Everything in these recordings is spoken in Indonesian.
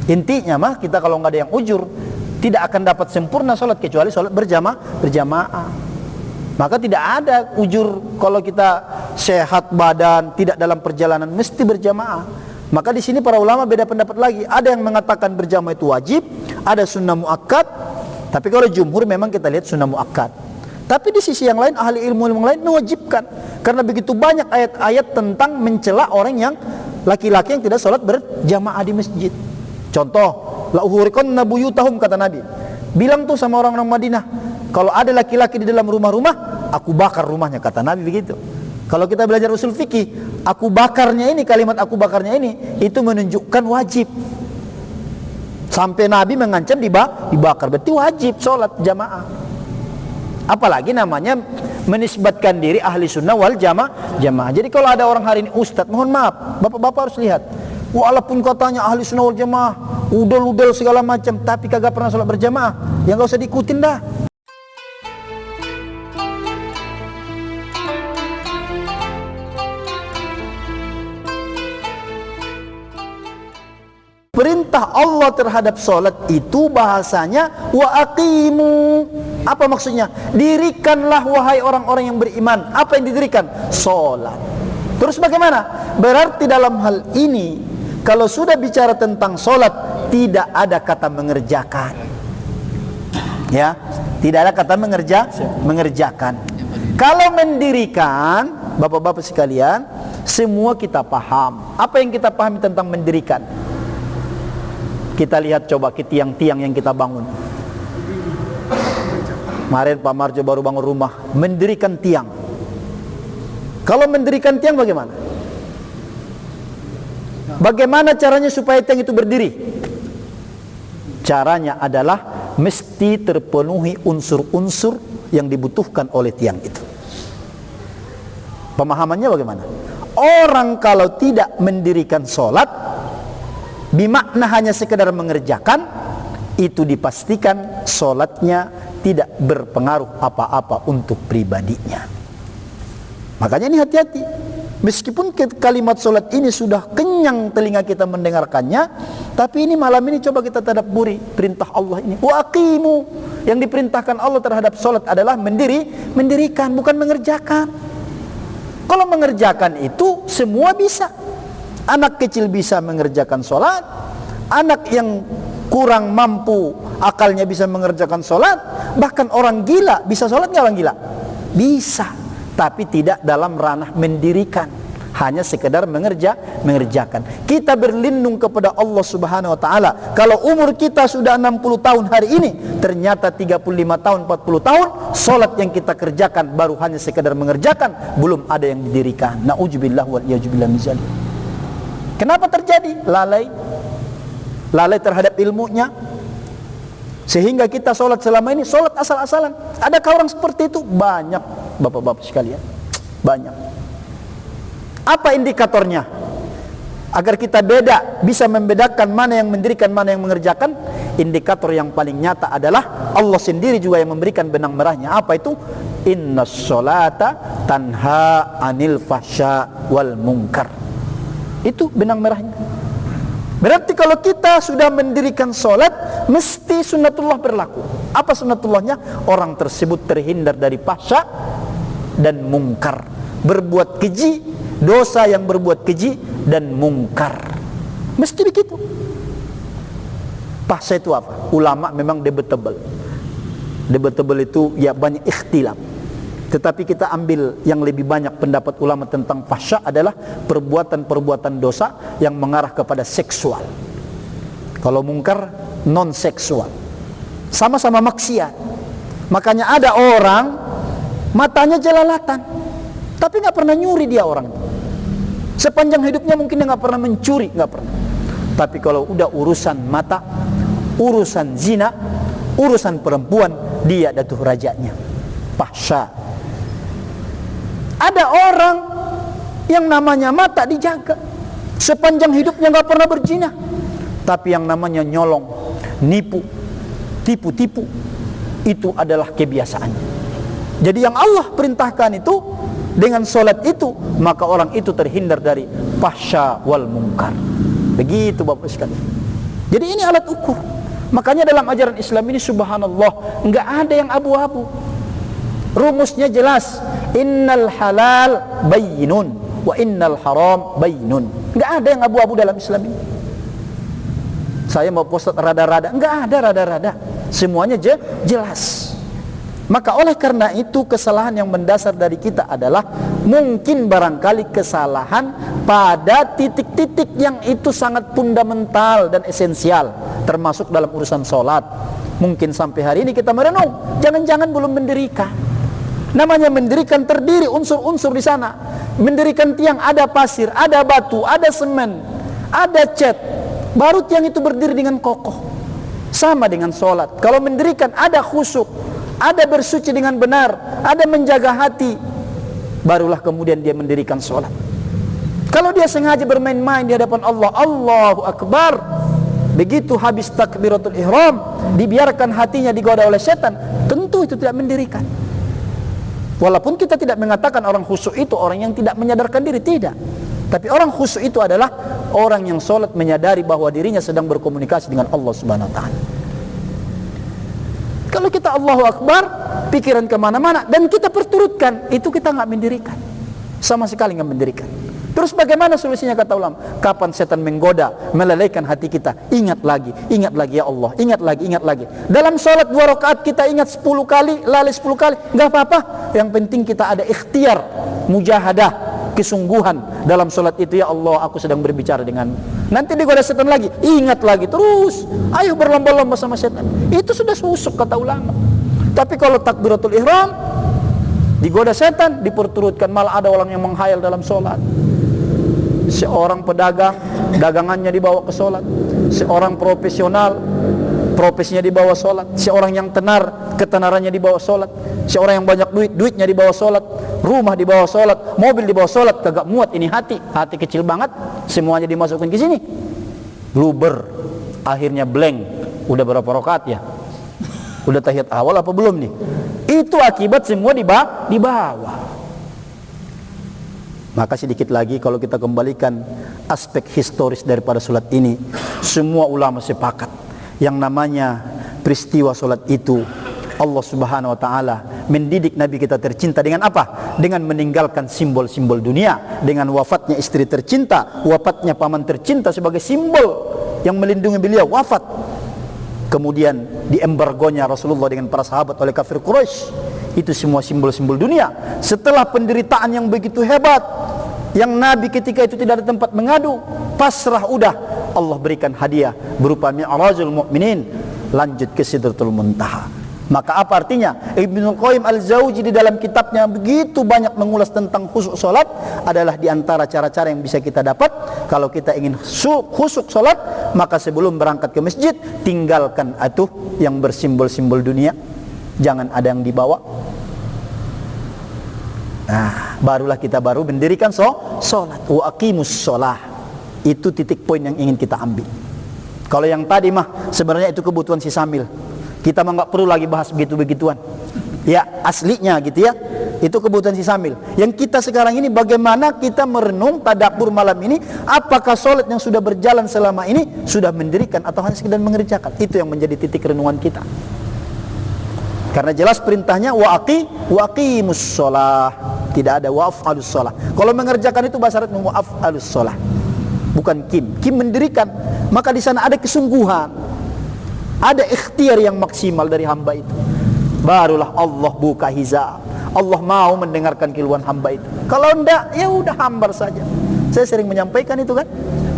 Intinya mah kita kalau nggak ada yang ujur tidak akan dapat sempurna sholat kecuali sholat berjamaah. Maka tidak ada ujur kalau kita sehat badan tidak dalam perjalanan mesti berjamaah. Maka di sini para ulama beda pendapat lagi. Ada yang mengatakan berjamaah itu wajib, ada sunnah muakkad. Tapi kalau jumhur memang kita lihat sunnah muakkad. Tapi di sisi yang lain ahli ilmu lain mewajibkan karena begitu banyak ayat-ayat tentang mencela orang yang laki-laki yang tidak sholat berjamaah di masjid. Contoh, la uhuriqanna buyutahum, kata Nabi. Bilang tuh sama orang-orang Madinah, kalau ada laki-laki di dalam rumah-rumah, aku bakar rumahnya, kata Nabi begitu. Kalau kita belajar usul fikih, aku bakarnya ini, kalimat aku bakarnya ini, itu menunjukkan wajib. Sampai Nabi mengancam dibakar, berarti wajib sholat jamaah. Apalagi namanya menisbatkan diri ahli sunnah wal jamaah. Jadi kalau ada orang hari ini, Ustadz, mohon maaf, bapak-bapak harus lihat, walaupun katanya ahli sunnah wal jamaah, udel-udel segala macam, tapi kagak pernah sholat berjamaah, ya gak usah diikutin dah. Perintah Allah terhadap solat itu bahasanya wa aqimu. Apa maksudnya? Dirikanlah wahai orang-orang yang beriman. Apa yang didirikan? Solat. Terus bagaimana? Berarti dalam hal ini kalau sudah bicara tentang solat tidak ada kata mengerjakan. Ya, tidak ada kata mengerjakan. Kalau mendirikan, bapak-bapak sekalian, semua kita paham. Apa yang kita pahami tentang mendirikan? Kita lihat coba ke tiang-tiang yang kita bangun. Kemarin Pak Marjo baru bangun rumah, mendirikan tiang. Kalau mendirikan tiang bagaimana? Bagaimana caranya supaya tiang itu berdiri? Caranya adalah mesti terpenuhi unsur-unsur yang dibutuhkan oleh tiang itu. Pemahamannya bagaimana? Orang kalau tidak mendirikan sholat, bimakna hanya sekedar mengerjakan, itu dipastikan sholatnya tidak berpengaruh apa-apa untuk pribadinya. Makanya ini hati-hati. Meskipun kalimat sholat ini sudah kenyang telinga kita mendengarkannya, tapi ini malam ini coba kita tadabburi perintah Allah ini. Wa aqimu, yang diperintahkan Allah terhadap sholat adalah mendirikan, bukan mengerjakan. Kalau mengerjakan itu semua bisa. Anak kecil bisa mengerjakan sholat, anak yang kurang mampu akalnya bisa mengerjakan sholat, bahkan orang gila bisa sholat nggak orang gila? Bisa, tapi tidak dalam ranah mendirikan, hanya sekedar mengerjakan. Kita berlindung kepada Allah Subhanahu Wa Taala. Kalau umur kita sudah 60 tahun hari ini, ternyata 35 tahun, 40 tahun, sholat yang kita kerjakan baru hanya sekedar mengerjakan, belum ada yang didirikan. Na'udzubillah wal iyadzubillah min dzalik. Kenapa terjadi? Lalai terhadap ilmunya, sehingga kita sholat selama ini sholat asal-asalan. Adakah orang seperti itu? Banyak, bapak-bapak sekalian, banyak. Apa indikatornya? Agar kita bisa membedakan mana yang mendirikan, mana yang mengerjakan. Indikator yang paling nyata adalah Allah sendiri juga yang memberikan benang merahnya. Apa itu? Inna sholata tanha anil fahsya wal munkar. Itu benang merahnya. Berarti kalau kita sudah mendirikan sholat, mesti sunnatullah berlaku. Apa sunnatullahnya? Orang tersebut terhindar dari fahsya dan mungkar, berbuat keji, dosa yang berbuat keji dan mungkar. Mesti begitu. Fahsya itu apa? Ulama memang debatable. Debatable itu ya banyak ikhtilaf. Tetapi kita ambil yang lebih banyak pendapat ulama tentang fahsya adalah perbuatan-perbuatan dosa yang mengarah kepada seksual. Kalau mungkar non seksual, sama-sama maksiat. Makanya ada orang matanya jelalatan, tapi nggak pernah nyuri dia orang. Sepanjang hidupnya mungkin dia nggak pernah mencuri, nggak pernah. Tapi kalau udah urusan mata, urusan zina, urusan perempuan, dia datuh rajanya. Fahsya. Ada orang yang namanya mata dijaga, sepanjang hidupnya nggak pernah berzina, tapi yang namanya nyolong, nipu, tipu-tipu, itu adalah kebiasaannya. Jadi yang Allah perintahkan itu dengan sholat itu, maka orang itu terhindar dari fahsya wal munkar. Begitu bapak sekalian. Jadi ini alat ukur. Makanya dalam ajaran Islam ini subhanallah, enggak ada yang abu-abu. Rumusnya jelas. Innal halal bayyinun wa innal haram bayyinun. Enggak ada yang abu-abu dalam Islam ini. Saya mau post rada-rada, enggak ada rada-rada. Semuanya jelas. Maka oleh karena itu kesalahan yang mendasar dari kita adalah mungkin barangkali kesalahan pada titik-titik yang itu sangat fundamental dan esensial, termasuk dalam urusan sholat. Mungkin sampai hari ini kita merenung, jangan-jangan belum mendirikan. Namanya mendirikan terdiri unsur-unsur di sana. Mendirikan tiang ada pasir, ada batu, ada semen, ada cat. Baru tiang itu berdiri dengan kokoh. Sama dengan sholat. Kalau mendirikan ada khusyuk, ada bersuci dengan benar, ada menjaga hati, barulah kemudian dia mendirikan sholat. Kalau dia sengaja bermain-main di hadapan Allah, Allahu Akbar, begitu habis takbiratul ihram, dibiarkan hatinya digoda oleh setan, tentu itu tidak mendirikan. Walaupun kita tidak mengatakan orang khusyuk itu orang yang tidak menyadarkan diri, tidak. Tapi orang khusyuk itu adalah orang yang sholat menyadari bahwa dirinya sedang berkomunikasi dengan Allah Subhanahu Wa Taala. Kalau kita Allahu Akbar, pikiran kemana-mana, dan kita perturutkan, itu kita nggak mendirikan, sama sekali nggak mendirikan. Terus bagaimana solusinya kata ulama? Kapan setan menggoda, melalaikan hati kita, ingat lagi ya Allah, ingat lagi. Dalam sholat 2 rakaat kita ingat 10 kali, lalai 10 kali, nggak apa-apa. Yang penting kita ada ikhtiar, mujahadah, kesungguhan dalam sholat itu. Ya Allah, aku sedang berbicara denganmu. Nanti digoda setan lagi, ingat lagi terus. Ayo berlomba-lomba sama setan. Itu sudah susuk kata ulama. Tapi kalau takbiratul ihram digoda setan, diperturutkan, malah ada orang yang menghayal dalam sholat. Seorang pedagang, dagangannya dibawa ke sholat. Seorang profesional, profesinya dibawa sholat. Seorang yang tenar, ketenarannya dibawa sholat. Seorang yang banyak duit, duitnya dibawa sholat. Rumah dibawa sholat, mobil dibawa sholat. Kagak muat ini hati kecil banget, semuanya dimasukin ke sini. Bluber, akhirnya blank. Udah berapa rakaat ya? Udah tahiyat awal apa belum nih? Itu akibat semua dibawa. Maka sedikit lagi kalau kita kembalikan aspek historis daripada sholat ini, semua ulama sepakat yang namanya peristiwa sholat itu, Allah Subhanahu Wa Taala mendidik Nabi kita tercinta dengan apa? Dengan meninggalkan simbol-simbol dunia, dengan wafatnya istri tercinta, wafatnya paman tercinta sebagai simbol yang melindungi beliau, wafat. Kemudian diembargonya Rasulullah dengan para sahabat oleh kafir Quraisy. Itu semua simbol-simbol dunia. Setelah penderitaan yang begitu hebat, yang Nabi ketika itu tidak ada tempat mengadu, pasrah udah, Allah berikan hadiah berupa Mi'rajul Mu'minin, lanjut ke Sidratul Muntaha. Maka apa artinya? Ibnu Qayyim Al-Jauzi di dalam kitabnya begitu banyak mengulas tentang khusyuk salat, adalah di antara cara-cara yang bisa kita dapat kalau kita ingin khusyuk salat, maka sebelum berangkat ke masjid tinggalkan atuh yang bersimbol-simbol dunia, jangan ada yang dibawa. Nah, barulah kita mendirikan salat. Wa aqimus shalah. Itu titik poin yang ingin kita ambil. Kalau yang tadi mah sebenarnya itu kebutuhan si Samil. Kita mah nggak perlu lagi bahas begitu-begituan. Ya, aslinya gitu ya. Itu kebutuhan si Samil. Yang kita sekarang ini bagaimana kita merenung tadabbur malam ini, apakah salat yang sudah berjalan selama ini sudah mendirikan atau hanya sekedar mengerjakan? Itu yang menjadi titik renungan kita. Karena jelas perintahnya wa aqimus shalah. Tidak ada wa'af'alus shalah. Kalau mengerjakan itu bahasa Arab wa'af'alus shalah. Bukan kim mendirikan. Maka di sana ada kesungguhan, ada ikhtiar yang maksimal dari hamba itu. Barulah Allah buka hizab. Allah mau mendengarkan keluhan hamba itu. Kalau enggak, ya udah hambar saja. Saya sering menyampaikan itu kan.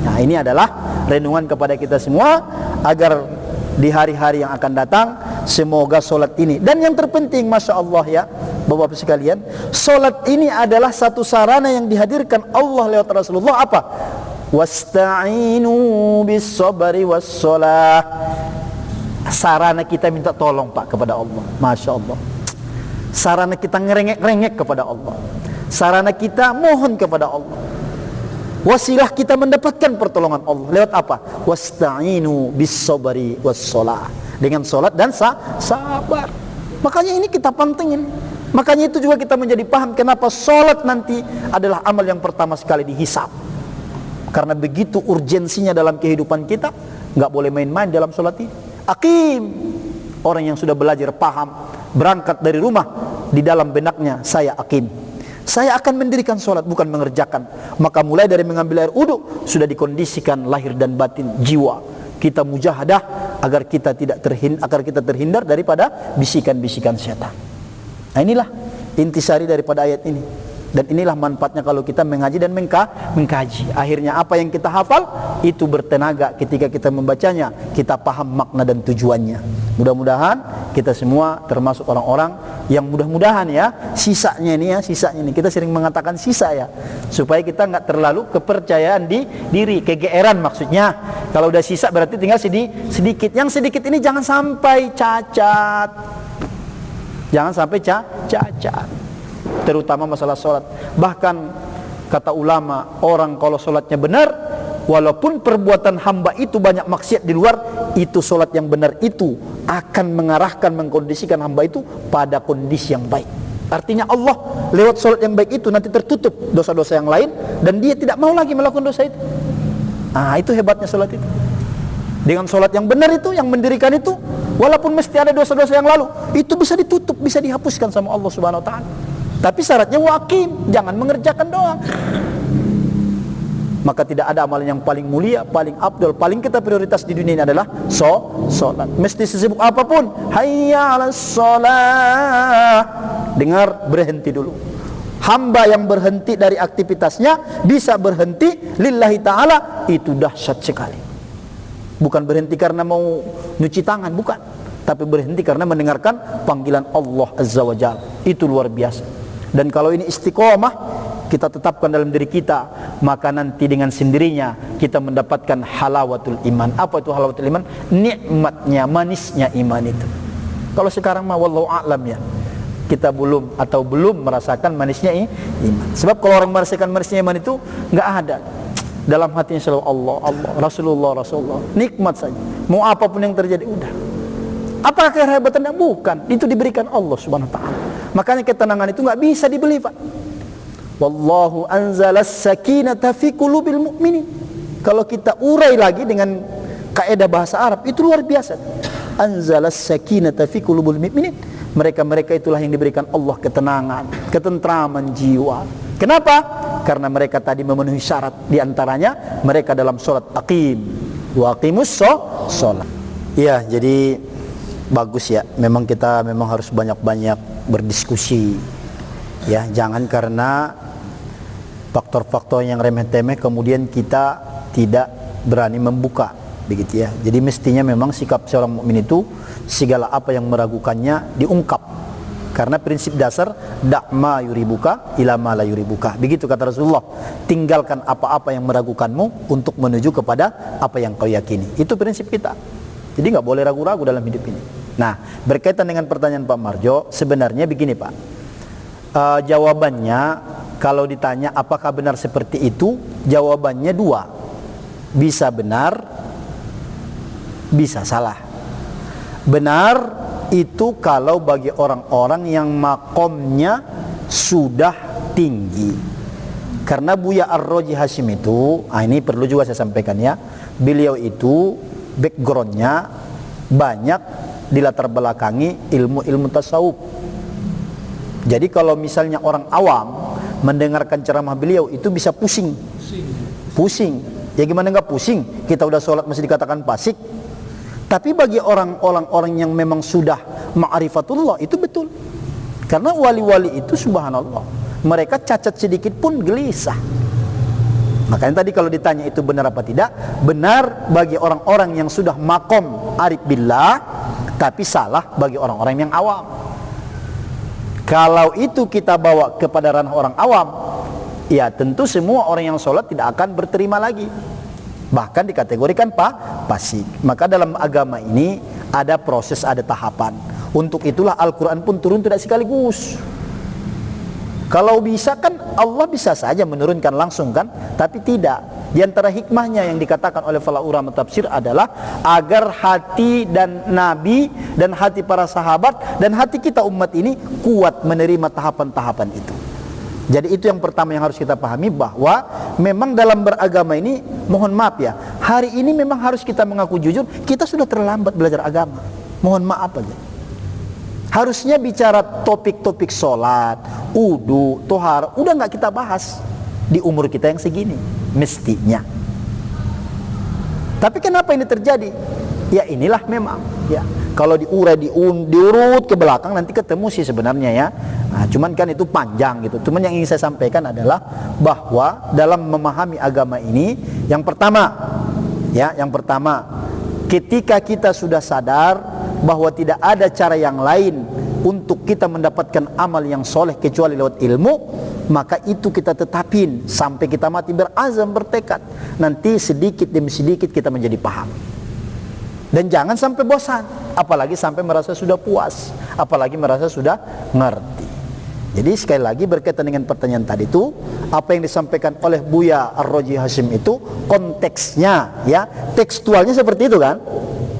Nah, ini adalah renungan kepada kita semua agar di hari-hari yang akan datang semoga solat ini, dan yang terpenting Masya Allah ya Bapak-Bapak sekalian, solat ini adalah satu sarana yang dihadirkan Allah lewat Rasulullah. Apa? Wasta'inu bis sabri was salah. Sarana kita minta tolong Pak kepada Allah. Masya Allah. Sarana kita ngerengek-rengek kepada Allah. Sarana kita mohon kepada Allah. Wasilah kita mendapatkan pertolongan Allah lewat apa? Wasta'inu bis sabri was salah. Dengan solat dan sabar. Makanya ini kita pantengin. Makanya itu juga kita menjadi paham kenapa solat nanti adalah amal yang pertama sekali dihisab. Karena begitu urgensinya dalam kehidupan kita, Nggak boleh main-main dalam sholat ini. Aqim. Orang yang sudah belajar paham, berangkat dari rumah, di dalam benaknya saya aqim. Saya akan mendirikan sholat, bukan mengerjakan. Maka mulai dari mengambil air wudu sudah dikondisikan lahir dan batin jiwa. Kita mujahadah agar kita terhindar daripada bisikan-bisikan setan. Nah, inilah intisari daripada ayat ini. Dan inilah manfaatnya kalau kita mengaji dan mengkaji. Akhirnya apa yang kita hafal itu bertenaga ketika kita membacanya. Kita paham makna dan tujuannya. Mudah-mudahan kita semua termasuk orang-orang yang mudah-mudahan ya, sisanya ini kita sering mengatakan sisa ya, supaya kita nggak terlalu kepercayaan di diri, kegeeran maksudnya. Kalau udah sisa berarti tinggal sedikit. Yang sedikit ini jangan sampai cacat. Jangan sampai cacat. Terutama masalah sholat. Bahkan kata ulama, orang kalau sholatnya benar, walaupun perbuatan hamba itu banyak maksiat di luar, itu sholat yang benar itu akan mengarahkan, mengkondisikan hamba itu pada kondisi yang baik. Artinya Allah lewat sholat yang baik itu nanti tertutup dosa-dosa yang lain, dan dia tidak mau lagi melakukan dosa itu. Nah, itu hebatnya sholat itu. Dengan sholat yang benar itu, yang mendirikan itu, walaupun mesti ada dosa-dosa yang lalu, itu bisa ditutup, bisa dihapuskan sama Allah Subhanahu Wa Taala. Tapi syaratnya waqim, jangan mengerjakan doang. Maka tidak ada amalan yang paling mulia, paling abdul, paling kita prioritas di dunia ini adalah sholat. Mesti sesibuk apapun, hayya 'alas sholat. Dengar, berhenti dulu. Hamba yang berhenti dari aktivitasnya bisa berhenti lillahi ta'ala, itu dahsyat sekali. Bukan berhenti karena mau nyuci tangan, bukan. Tapi berhenti karena mendengarkan panggilan Allah Azza wa Jalla. Itu luar biasa. Dan kalau ini istiqomah kita tetapkan dalam diri kita, maka nanti dengan sendirinya kita mendapatkan halawatul iman. Apa itu halawatul iman? Nikmatnya, manisnya iman itu. Kalau sekarang mah wallahu a'lam ya, kita belum merasakan manisnya iman. Sebab kalau orang merasakan manisnya iman itu nggak ada. Dalam hatinya selalu Allah, Rasulullah. Nikmat saja. Mau apapun yang terjadi udah. Apakah kehebatannya? Bukan. Itu diberikan Allah Subhanahu Wa Taala. Makanya ketenangan itu nggak bisa dibeli, Pak. Wallahu anzalas sakinata fi qulubil mu'minin. Kalau kita urai lagi dengan kaidah bahasa Arab, itu luar biasa. Anzalas sakinata fi qulubil mu'minin. Mereka itulah yang diberikan Allah ketenangan, ketentraman jiwa. Kenapa? Karena mereka tadi memenuhi syarat. Di antaranya mereka dalam sholat aqim. Wa aqimus sholat. Ya, jadi bagus ya. Memang kita harus banyak-banyak berdiskusi. Ya, jangan karena faktor-faktor yang remeh-temeh kemudian kita tidak berani membuka, begitu ya. Jadi mestinya memang sikap seorang mukmin itu segala apa yang meragukannya diungkap. Karena prinsip dasar da'ma yuribuka ila ma la yuribuka. Begitu kata Rasulullah. Tinggalkan apa-apa yang meragukanmu untuk menuju kepada apa yang kau yakini. Itu prinsip kita. Jadi enggak boleh ragu-ragu dalam hidup ini. Nah, berkaitan dengan pertanyaan Pak Marjo, sebenarnya begini Pak. Jawabannya kalau ditanya apakah benar seperti itu, jawabannya dua. Bisa benar, bisa salah. Benar itu kalau bagi orang-orang yang makomnya sudah tinggi. Karena Buya Ar-Raji Hashim itu, ini perlu juga saya sampaikan ya, beliau itu backgroundnya banyak dilatar belakangi ilmu-ilmu tasawuf. Jadi kalau misalnya orang awam mendengarkan ceramah beliau itu bisa pusing. Ya gimana nggak pusing? Kita udah sholat masih dikatakan fasik. Tapi bagi orang-orang yang memang sudah ma'rifatullah itu betul. Karena wali-wali itu subhanallah, mereka cacat sedikit pun gelisah. Makanya tadi kalau ditanya itu benar apa tidak, benar bagi orang-orang yang sudah makom arif billah, tapi salah bagi orang-orang yang awam. Kalau itu kita bawa kepada ranah orang awam, ya tentu semua orang yang sholat tidak akan berterima lagi, bahkan dikategorikan fasik. Maka dalam agama ini ada proses, ada tahapan. Untuk itulah Al-Quran pun turun tidak sekaligus. Kalau bisa kan Allah bisa saja menurunkan langsung kan, tapi tidak. Di antara hikmahnya yang dikatakan oleh para ulama tafsir adalah agar hati dan Nabi dan hati para sahabat dan hati kita umat ini kuat menerima tahapan-tahapan itu. Jadi itu yang pertama yang harus kita pahami, bahwa memang dalam beragama ini, mohon maaf ya, hari ini memang harus kita mengaku jujur, kita sudah terlambat belajar agama. Mohon maaf aja. Harusnya bicara topik-topik sholat, wudu, tohar, udah nggak kita bahas di umur kita yang segini, mestinya. Tapi kenapa ini terjadi? Ya inilah memang. Ya, kalau diurai, diurut ke belakang nanti ketemu sih sebenarnya ya. Nah, cuman kan itu panjang gitu. Cuman yang ingin saya sampaikan adalah bahwa dalam memahami agama ini, yang pertama, ketika kita sudah sadar bahwa tidak ada cara yang lain untuk kita mendapatkan amal yang soleh kecuali lewat ilmu, maka itu kita tetapin sampai kita mati, berazam, bertekad. Nanti sedikit demi sedikit kita menjadi paham. Dan jangan sampai bosan, apalagi sampai merasa sudah puas, apalagi merasa sudah ngerti. Jadi sekali lagi berkaitan dengan pertanyaan tadi itu, apa yang disampaikan oleh Buya Ar-Raji Hashim itu konteksnya, ya, tekstualnya seperti itu kan.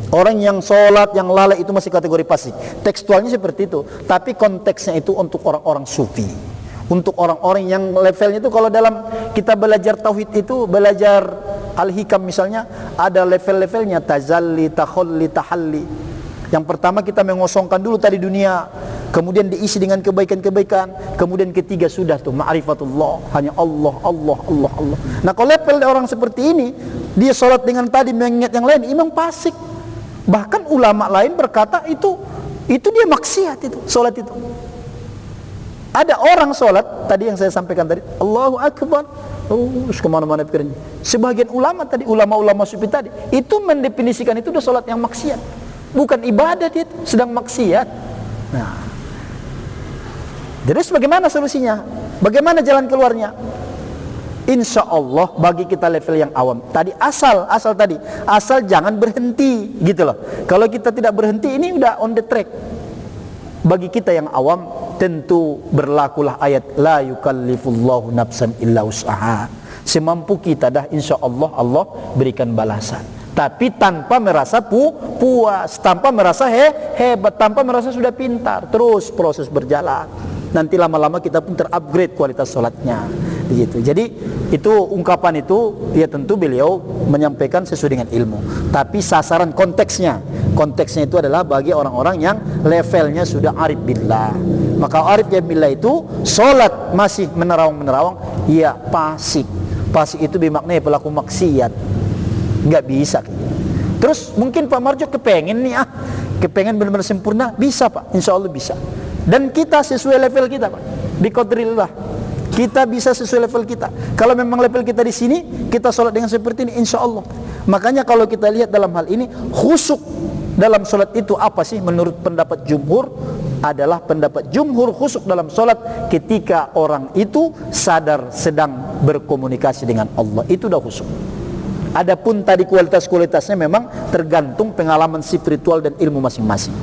Orang yang sholat, yang lalai itu masih kategori fasik. Tekstualnya seperti itu, tapi konteksnya itu untuk orang-orang sufi, untuk orang-orang yang levelnya itu, kalau dalam kita belajar tauhid itu, belajar Al-Hikam misalnya, ada level-levelnya, tazalli, takhalli, tahalli. Yang pertama kita mengosongkan dulu tadi dunia, kemudian diisi dengan kebaikan-kebaikan, kemudian ketiga sudah tuh ma'rifatullah, hanya Allah, Allah, Allah, Allah. Nah kalau level orang seperti ini, dia sholat dengan tadi mengingat yang lain, imam fasik. Bahkan ulama lain berkata itu dia maksiat, itu sholat itu. Ada orang sholat tadi yang saya sampaikan tadi, Allahu Akbar, kemana-mana pikirnya. Sebagian ulama tadi, ulama-ulama sufi tadi, itu mendefinisikan itu udah sholat yang maksiat, bukan ibadah, dia sedang maksiat. Nah, terus bagaimana solusinya? Bagaimana jalan keluarnya? Insya Allah bagi kita level yang awam tadi, asal jangan berhenti gitu loh. Kalau kita tidak berhenti, ini udah on the track. Bagi kita yang awam tentu berlakulah ayat la yukallifullahu nafsan illa wus'aha. Semampu kita dah, insya Allah Allah berikan balasan. Tapi tanpa merasa puas, tanpa merasa hebat, tanpa merasa sudah pintar. Terus proses berjalan. Nanti lama-lama kita pun terupgrade kualitas sholatnya. Begitu. Jadi itu ungkapan itu ya tentu beliau menyampaikan sesuai dengan ilmu. Tapi sasaran konteksnya itu adalah bagi orang-orang yang levelnya sudah arif billah. Maka arif billah itu sholat masih menerawang, ya fasik. Fasik itu bermakna pelaku maksiat. Nggak bisa. Terus mungkin Pak Marjo kepengen benar-benar sempurna, bisa Pak, insya Allah bisa. Dan kita sesuai level kita Pak, biqadrillah. Kita bisa sesuai level kita. Kalau memang level kita di sini, kita sholat dengan seperti ini, insya Allah. Makanya kalau kita lihat dalam hal ini, khusyuk dalam sholat itu apa sih? Menurut pendapat jumhur, adalah pendapat jumhur khusyuk dalam sholat ketika orang itu sadar sedang berkomunikasi dengan Allah. Itu dah khusyuk. Adapun tadi kualitas-kualitasnya memang tergantung pengalaman spiritual dan ilmu masing-masing.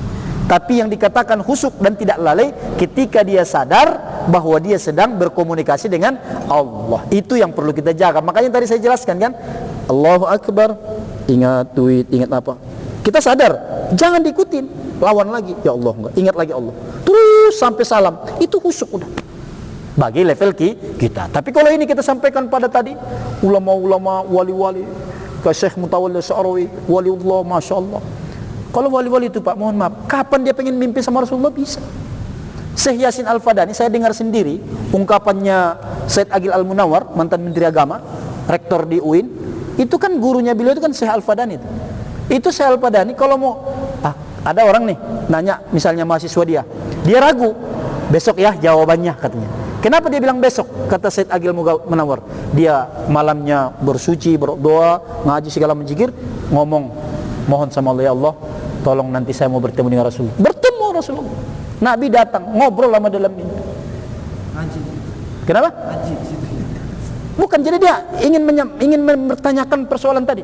Tapi yang dikatakan khusyuk dan tidak lalai ketika dia sadar bahwa dia sedang berkomunikasi dengan Allah. Itu yang perlu kita jaga. Makanya tadi saya jelaskan kan, Allahu Akbar, ingat duit, ingat apa. Kita sadar, jangan diikutin, lawan lagi, ya Allah enggak, ingat lagi Allah. Terus sampai salam, itu khusyuk udah. Bagi level kita. Tapi kalau ini kita sampaikan pada tadi, ulama-ulama, wali-wali, kayak Syekh Mutawalli Sya'rawi, waliullah, Masya Allah. Kalau wali-wali itu Pak, mohon maaf, kapan dia pengen mimpi sama Rasulullah bisa. Syekh Yasin Al-Fadani, saya dengar sendiri ungkapannya Said Agil Al-Munawar, mantan Menteri Agama, rektor di UIN. Itu kan gurunya beliau itu kan Syekh Al-Fadani itu. Itu Syekh Al-Fadani kalau mau, ada orang nih nanya misalnya mahasiswa dia ragu, besok ya jawabannya katanya. Kenapa dia bilang besok? Kata Said Agil Munawar, dia malamnya bersuci, berdoa, ngaji segala menjikir, ngomong, mohon sama Allah, ya Allah, tolong nanti saya mau bertemu dengan Rasulullah. Bertemu Rasulullah. Nabi datang, ngobrol lama dalam mimpi. Kenapa? Bukan, jadi dia ingin bertanyakan persoalan tadi.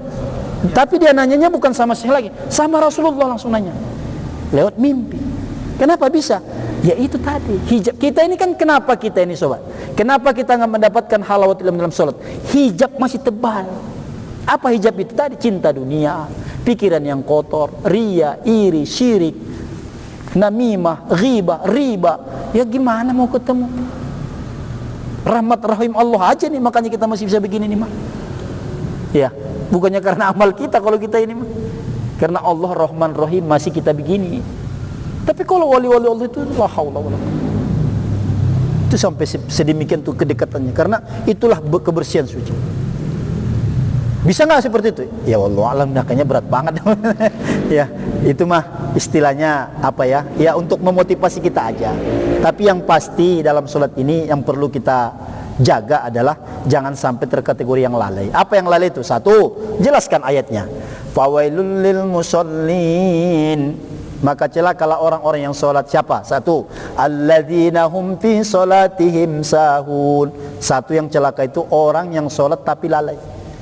Tapi dia nanyanya bukan sama saya lagi, sama Rasulullah langsung nanya. Lewat mimpi. Kenapa bisa? Ya itu tadi, hijab kita ini kan, kenapa kita ini sobat? Kenapa kita nggak mendapatkan halawat ilmu dalam sholat? Hijab masih tebal. Apa hijab itu tadi? Cinta dunia, pikiran yang kotor, riya, iri, syirik, namimah, ghibah, riba. Ya gimana mau ketemu? Rahmat rahim Allah aja nih, makanya kita masih bisa begini nih mah. Ya, Bukannya karena amal kita kalau kita ini, karena Allah Rahman Rahim masih kita begini. Tapi kalau wali-wali Allah itu la haula wala quwwata, itu sampai sedemikian tuh kedekatannya, karena itulah kebersihan suci. Bisa nggak seperti itu? Ya wallahu alam, kayaknya berat banget. Ya, itu mah istilahnya apa ya? Ya untuk memotivasi kita aja. Tapi yang pasti dalam sholat ini yang perlu kita jaga adalah jangan sampai terkategori yang lalai. Apa yang lalai itu? Satu, jelaskan ayatnya. Fawailul lil musallin, maka celakalah orang-orang yang sholat. Siapa? Satu, alladzina hum fi sholatihim sahun. Satu yang celaka itu orang yang sholat tapi lalai.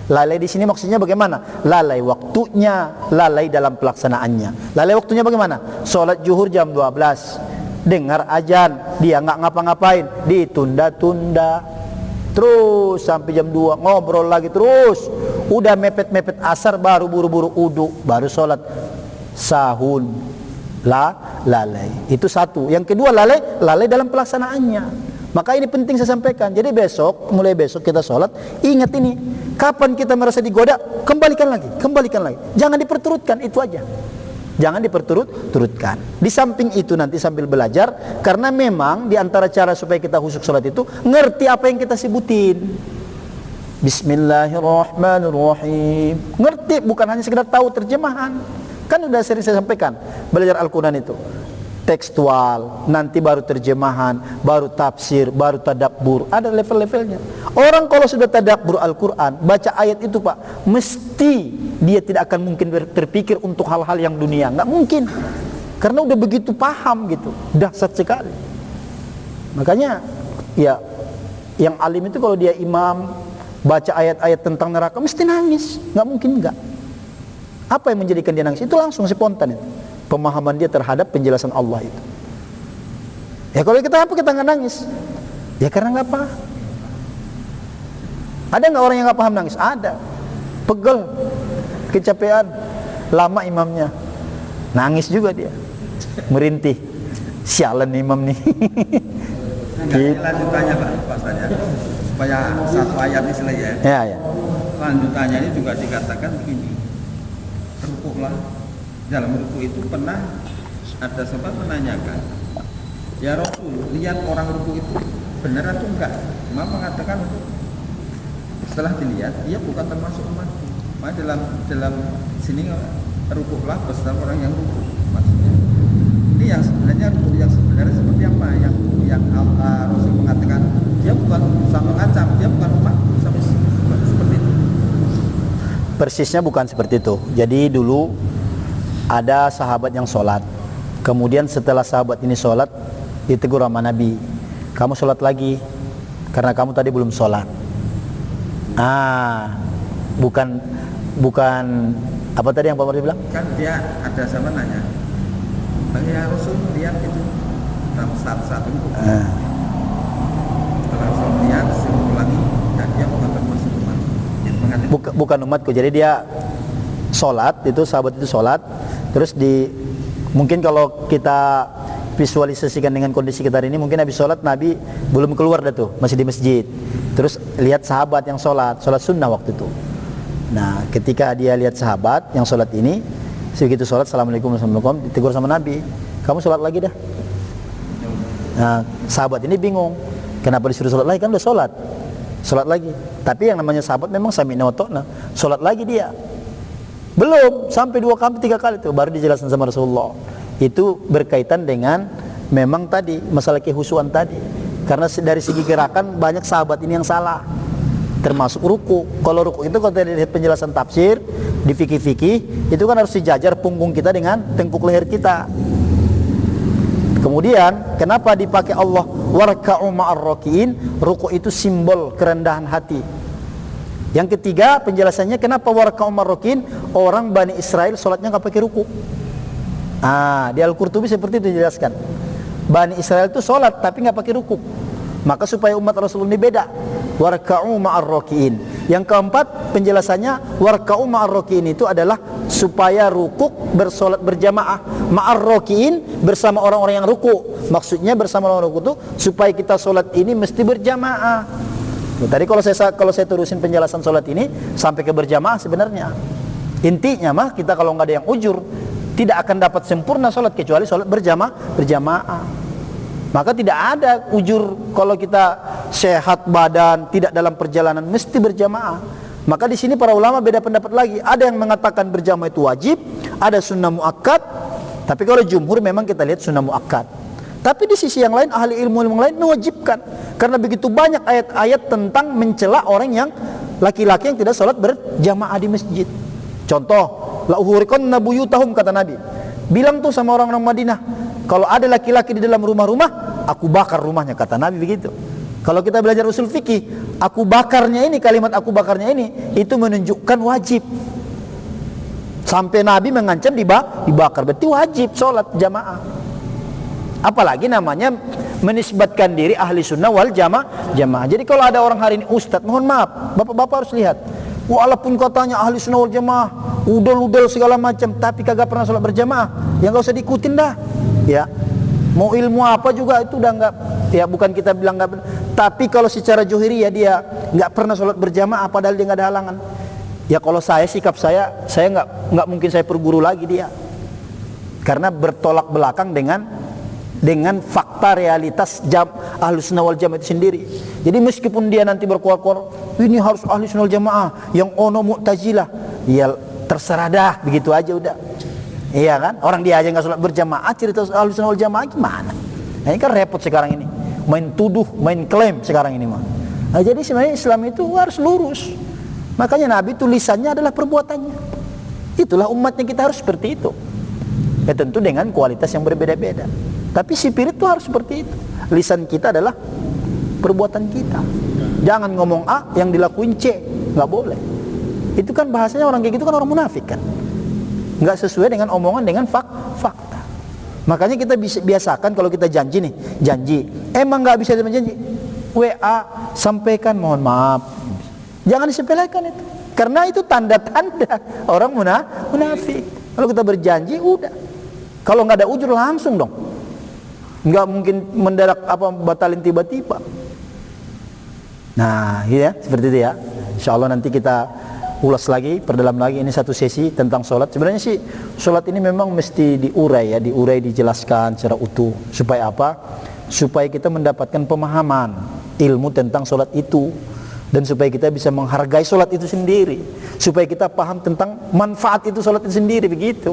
Lalai di sini maksudnya bagaimana? Lalai waktunya, lalai dalam pelaksanaannya. Lalai waktunya bagaimana? Sholat zuhur jam 12, dengar azan, dia nggak ngapa-ngapain, ditunda-tunda terus sampai jam 2, ngobrol lagi terus. Udah mepet-mepet asar baru buru-buru uduk, baru sholat. Sahun, lalai. Itu satu. Yang kedua lalai dalam pelaksanaannya. Maka ini penting saya sampaikan. Jadi besok, mulai besok kita sholat, ingat ini. Kapan kita merasa digoda, kembalikan lagi. Jangan diperturutkan, itu aja. Jangan diperturutkan. Di samping itu nanti sambil belajar, karena memang di antara cara supaya kita khusyuk sholat itu ngerti apa yang kita sebutin. Bismillahirrahmanirrahim. Ngerti, bukan hanya sekedar tahu terjemahan. Kan udah sering saya sampaikan, belajar Al-Quran itu tekstual, nanti baru terjemahan, baru tafsir, baru tadabbur, ada level-levelnya. Orang kalau sudah tadabbur Al-Quran, baca ayat itu Pak, mesti dia tidak akan mungkin terpikir untuk hal-hal yang dunia, nggak mungkin, karena udah begitu paham gitu, dahsyat sekali. Makanya ya, yang alim itu kalau dia imam baca ayat-ayat tentang neraka mesti nangis, nggak mungkin nggak. Apa yang menjadikan dia nangis? Itu langsung spontan itu. Pemahaman dia terhadap penjelasan Allah itu. Ya kalau kita nggak nangis? Ya karena nggak paham. Ada nggak orang yang nggak paham nangis? Ada. Pegel, kecapean, lama imamnya, nangis juga dia, merintih. Sialan imam nih. Lanjutannya Pak Ustaz ya, supaya satu ayat ini selesai ya. Ya. Lanjutannya ini juga dikatakan begini, rukuklah. Dalam ruku itu pernah ada sahabat menanyakan, ya Rasul, lihat orang ruku itu benar atau enggak? Maka mengatakan setelah dilihat dia bukan termasuk umat. Maka dalam sini rukuklah beserta orang yang ruku. Maksudnya ini yang sebenarnya ruku yang sebenarnya seperti apa? Yang Rasul mengatakan dia bukan usah mengancam, dia bukan umat sampai seperti itu. Persisnya bukan seperti itu. Jadi dulu ada sahabat yang sholat, kemudian setelah sahabat ini sholat, ditegur sama Nabi, kamu sholat lagi, karena kamu tadi belum sholat. Bukan apa tadi yang Pak Mardi bilang? Kan dia ada sama nanya, ya Rasul lihat itu dalam satu itu. Setelah Rasul lihat, suruh lagi, dan dia bukan termasuk umat. Bukan umatku, jadi dia sholat, itu sahabat itu sholat. Terus mungkin kalau kita visualisasikan dengan kondisi kita hari ini, mungkin habis sholat Nabi belum keluar dah tuh, masih di masjid. Terus lihat sahabat yang sholat sunnah waktu itu. Nah ketika dia lihat sahabat yang sholat ini, segitu sholat Assalamualaikum warahmatullahi wabarakatuh, ditegur sama Nabi, kamu sholat lagi dah. Nah sahabat ini bingung, kenapa disuruh sholat lagi, kan udah sholat lagi. Tapi yang namanya sahabat memang sami'na wa ta'na, sholat lagi dia. Belum, sampai 2 kali 3 kali itu baru dijelaskan sama Rasulullah. Itu berkaitan dengan memang tadi masalah kehusuan tadi. Karena dari segi gerakan banyak sahabat ini yang salah, termasuk ruku. Kalau ruku itu kalau dari penjelasan tafsir di fikih-fikih itu kan harus dijajar punggung kita dengan tengkuk leher kita. Kemudian kenapa dipakai Allah warka'u ma'ar rakiin? Ruku itu simbol kerendahan hati. Yang ketiga penjelasannya kenapa warka'u ma'ar rakiin? Orang Bani Israel sholatnya nggak pakai ruku. Di Al-Qurtubi seperti itu dijelaskan. Bani Israel itu sholat tapi nggak pakai ruku. Maka supaya umat Rasulullah ini beda, warka'u ma'ar rakiin. Yang keempat penjelasannya warka'u ma'ar rakiin itu adalah supaya rukuk bersolat berjamaah, ma'ar rakiin bersama orang-orang yang ruku. Maksudnya bersama orang ruku itu supaya kita solat ini mesti berjamaah. Tadi kalau saya terusin penjelasan sholat ini sampai ke berjamaah, sebenarnya intinya mah kita kalau nggak ada yang ujur tidak akan dapat sempurna sholat kecuali sholat berjamaah. Maka tidak ada ujur kalau kita sehat badan tidak dalam perjalanan mesti berjamaah. Maka di sini para ulama beda pendapat lagi. Ada yang mengatakan berjamaah itu wajib, ada sunnah muakkad. Tapi kalau jumhur memang kita lihat sunnah muakkad. Tapi di sisi yang lain ahli ilmu lain mewajibkan, karena begitu banyak ayat-ayat tentang mencela orang yang laki-laki yang tidak sholat berjamaah di masjid. Contoh, la uhuriqanna buyutahum, kata Nabi. Bilang tuh sama orang-orang Madinah, kalau ada laki-laki di dalam rumah-rumah, aku bakar rumahnya, kata Nabi begitu. Kalau kita belajar usul fikih, aku bakarnya ini, kalimat aku bakarnya ini, itu menunjukkan wajib. Sampai Nabi mengancam dibakar, berarti wajib sholat jamaah. Apalagi namanya menisbatkan diri ahli sunnah wal jamaah. Jadi kalau ada orang hari ini, Ustadz mohon maaf, bapak-bapak harus lihat, walaupun katanya ahli sunnah wal jamaah, udel-udel segala macam, tapi kagak pernah sholat berjamaah, ya nggak usah diikutin dah. Ya, mau ilmu apa juga itu udah nggak, ya bukan kita bilang nggak benar. Tapi kalau secara johiri ya dia nggak pernah sholat berjamaah, padahal dia nggak ada halangan. Ya kalau sikap saya nggak mungkin saya perguru lagi dia, karena bertolak belakang dengan fakta realitas ahli sunnah wal jamaah itu sendiri. Jadi meskipun dia nanti berkuar-kuar, ini harus ahli sunnah wal jamaah, yang ono mu'tazilah, ya terserah dah, begitu aja udah. Iya kan? Orang dia aja nggak sholat berjamaah, cerita ahli sunnah wal jamaah gimana? Nah, ini kan repot sekarang ini, main tuduh, main klaim sekarang ini mah. Nah, jadi sebenarnya Islam itu harus lurus. Makanya Nabi tulisannya adalah perbuatannya. Itulah umatnya, kita harus seperti itu. Ya tentu dengan kualitas yang berbeda-beda. Tapi spirit itu harus seperti itu. Lisan kita adalah perbuatan kita. Jangan ngomong A yang dilakuin C, nggak boleh. Itu kan bahasanya orang kayak gitu kan orang munafik kan. Nggak sesuai dengan omongan, dengan fakta. Makanya kita biasakan kalau kita janji nih, emang nggak bisa janji. WA sampaikan mohon maaf. Jangan disepelekan itu. Karena itu tanda-tanda orang munafik. Kalau kita berjanji udah. Kalau nggak ada ujur langsung dong. Nggak mungkin mendadak batalin tiba-tiba. Nah, ya seperti itu ya. Insya Allah nanti kita ulas lagi, perdalam lagi. Ini satu sesi tentang sholat. Sebenarnya sih sholat ini memang mesti diurai, dijelaskan secara utuh. Supaya apa? Supaya kita mendapatkan pemahaman ilmu tentang sholat itu, dan supaya kita bisa menghargai sholat itu sendiri. Supaya kita paham tentang manfaat itu sholat itu sendiri, begitu.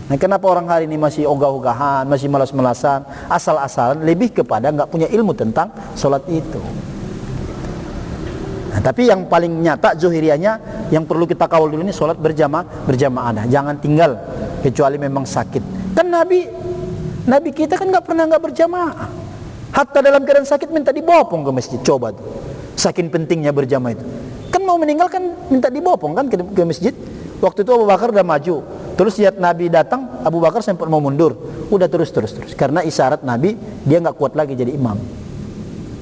Nah, kenapa orang hari ini masih ogah-ogahan, masih malas-malasan, asal-asalan, lebih kepada nggak punya ilmu tentang sholat itu. Nah, tapi yang paling nyata zohirianya yang perlu kita kawal dulu ini sholat berjamaah. Jangan tinggal kecuali memang sakit. Kan Nabi kita kan nggak pernah nggak berjamaah. Hatta dalam keadaan sakit minta dibopong ke masjid. Coba tuh, saking pentingnya berjamaah itu. Kan mau meninggal kan minta dibopong kan ke masjid. Waktu itu Abu Bakar udah maju. Terus lihat Nabi datang, Abu Bakar sempat mau mundur. Udah terus. Karena isyarat Nabi, dia nggak kuat lagi jadi imam.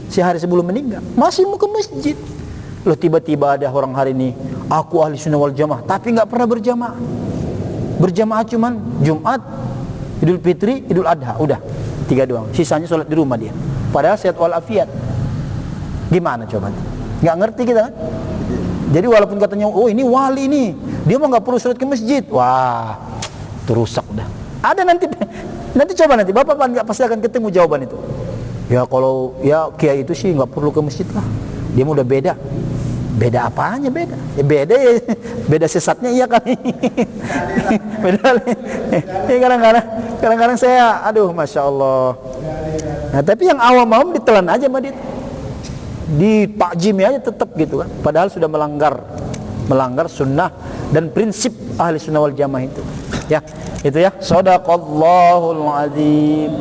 Sehari sebelum meninggal, masih mau ke masjid. Loh, tiba-tiba ada orang hari ini, aku ahli sunnah wal jamaah, tapi nggak pernah berjamaah. Berjamaah cuman Jumat, Idul Fitri, Idul Adha, udah 3 doang. Sisanya sholat di rumah dia. Padahal sehat walafiat. Gimana coba? Nggak ngerti kita kan? Jadi walaupun katanya, oh ini wali nih, dia mah nggak perlu sholat ke masjid. Wah, itu rusak dah. Ada nanti coba nanti Bapak nggak pasti akan ketemu jawaban itu. Ya kalau ya kiai itu sih nggak perlu ke masjid lah. Dia mah udah beda. Beda apanya beda? Ya beda sesatnya iya kan. Beda. Kadang-kadang saya, aduh masya Allah. Nah, tapi yang awam ditelan aja sama dia. Di takjimi aja tetap gitu kan, padahal sudah melanggar sunnah dan prinsip ahli sunnah wal jamaah itu ya. Shadaqallahul azim.